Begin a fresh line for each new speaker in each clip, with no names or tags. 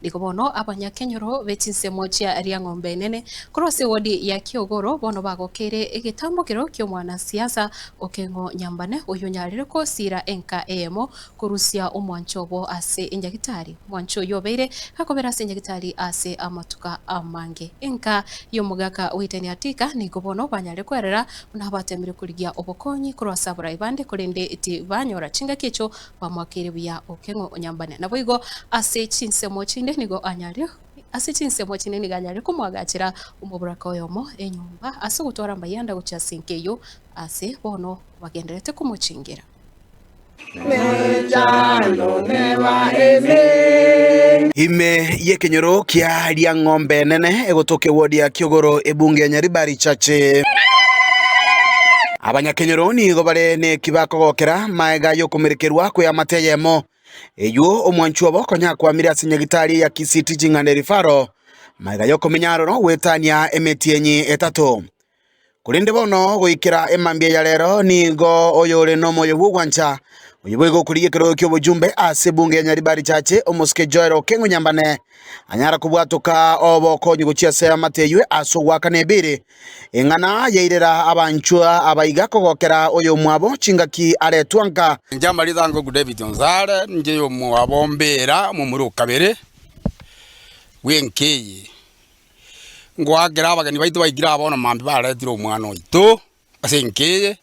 liko bono abanyakenyoro bechinsemo chia ria ng'ombe nene kurose wodi ya Kiogoro bono bagokere igitambukiro kyo mwana siasa Okengo Nyambane uyu nyarire ko sira enka emo kurusia omwanchobo ase injagitari mwancho yobeire hakobera ase injagitari ase amatuka amange enka yomugaka witeni atika niko bono banyare kwerera nabatemire kurigia obokonyi kurwasabura ibande kurinde iti banyora chinga kicho bamwakire bya Okengo Nyambane nabo igo ase chinsemo chinde nigo anyario ase chinsemo chinene ganyare kumwagachira umuburaka oyomo enyumba ase gutora mbayanda gucha sinkeyo ase bono bagenderete kumuchingira
ime yekenyoro kia ria ng'ombe nene egotoke wodi ya Kiogoro ebunge ya Nyaribari chache abanyakenyoro nigo bare ne kibako gokera maega yo kumerekerwa kwa mateyemo eyo omwanchu abo konya kwamira ase nyagitari ya Kisiti Jing'ane Rifaro maega yo kumenyaro no wetania emetienyi etatu kurinde bono goikira emambia ya lero nigo oyore no moyo bugwancha uyibwego kuriye kero kyo bujumbe ase bunge ya Nyaribari chache omuske Joel Okengo Nyambane anyara kubwatuka oboko nyuguchia se mateywe aso wakanebire engana yairera abanchua abaiga kogokera oyo mwabo chingaki aretwanka
njamali zango ku David Nzare nje yo mwabombera mu muri kabere wenkeye ngwagira abagani baitu baigira abona mambi baretira omwana oito ase nkeye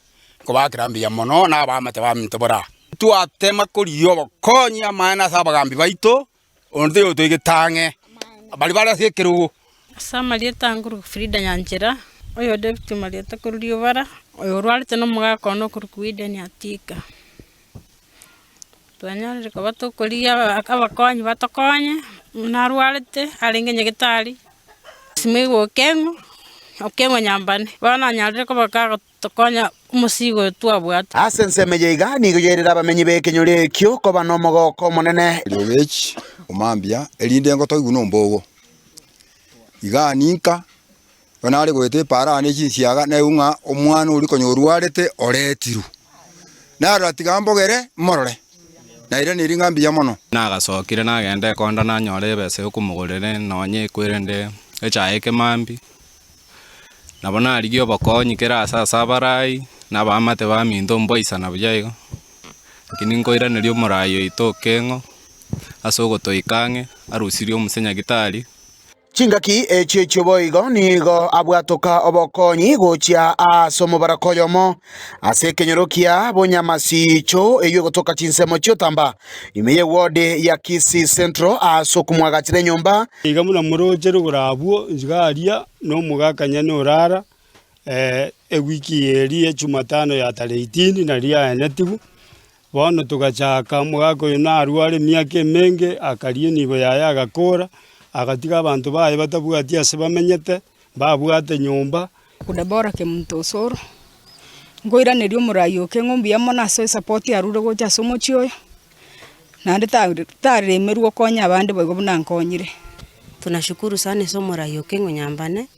ko bakirambia mono na abamate bamintobora tuatema kuriyo bokonyi amana sabagambi baitu onde otoigetange bali bara sekerugo
samalieta nguru Frida Nyanjira oyo David malieta kuriyo bara oyo rwalite no mugako no kurukuide ni atika twanyarire ko batokoria abakonyi batokonye narwalite alenge nyegitari simigo Okengo Nyambane bana nyarire ko bakaga tokonya umusigo twabwata
asenseme iga nigo yerera bamenyi bekenyore kyo ko banomogoko monene
Lowech omambia elinde ngoto iguno mbogo iga ninka banare gwete para ne chinsiaga na unga omwana uri konyorwarete oretiru nara tigambogere morore na ire ni ringambia mono
nagasokire nagende konda na nyore bese kumugurire nonye kwirende echaike mambi nabona arigio bokonyi kera sasa barai nabamate baminto mboisa na buyaigo kiningoira nerio morayo itokengo asogo toikange arusirio musenya gitari
chingaki echecho boigo nigo abwatoka obokonyi gochia asomo barakoyomo ase kenyorokia bonyamasicho eyo gotoka chinsemo chotamba imeye wode ya Kisii Central aso kumwagachire nyumba
iga muna murojero gurabuo njigaria no mugakanya no rara ewiki eri Jumatano ya tarehe 18 na ria netibu bono tugachaka mugako yona arware miake menge akarie nibo yaya agakora agatiga abantu baye batabwatia ase bamenyete babwate nyumba
kudabora ke mtosoro ngoira nerio murayo ke ngombi yamona so support arure gocha somo chioyo nande tare meruo konya abande bogo bunankonyire
tunashukuru sana somo rayo Okengo Nyambane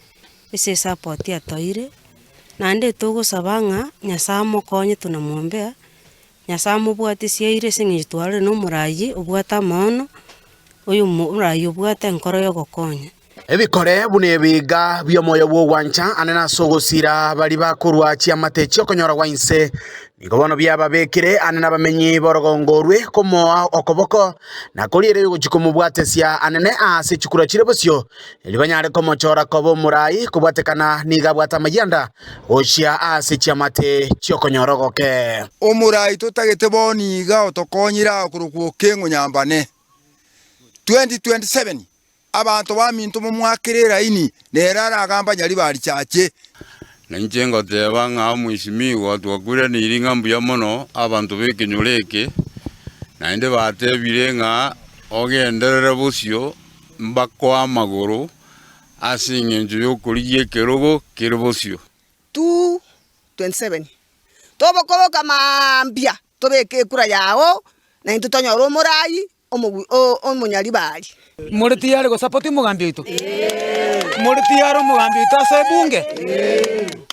ese support atoire nande togo sabanga nyasamo konye tunamwombea nyasamo bwati sieire singitware no murayi obwata mono uyu murayi obwata nkoro yo gokonya
ebikore bunebiga byomoyo bwogwancha anena sogosira bali bakurwa chiamatechi okonyora gwainse nigo bono byababekire anena bamenyi borogongorwe komoa okoboko na kolire guchikumubwatesia anene ase chikura chire bosio libanyare komochora kobo murai kubwatekana niga bwata mayanda oshia ase chiamate chiokonyorogoke
omurai totagete boniga otokonyira kuruku Okengo Nyambane 2027 abantu baminto mumwakirira ini nerara agamba Nyaribari chache
nanjengo teba nga mwishimiwa twakure ni iringambu ya mono abantu bekenyoleke naende batebire nga ogenderere busio mbako amaguru asinge nju yokuriye kerogo kerbosio
227 tobokoboka mambia tobeke kura yawo na intutonyoro morayi Nyaribari
muri tiyari go support mugambi itu muri tiyari mugambi itu ase bunge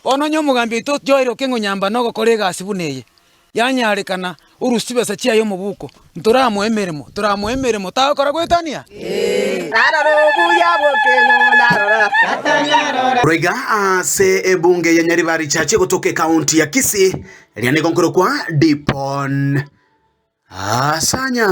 ono nyo mugambi itu Joel Okengo Nyambane go korega asibuneye yanyarikana urusi besa chiayo mubuko nturamu emeremo takora gwetania
Roiga ase ebunge ya Nyaribari chache kutoke kaunti ya Kisii liane konkoro kwa Dipon Asanya.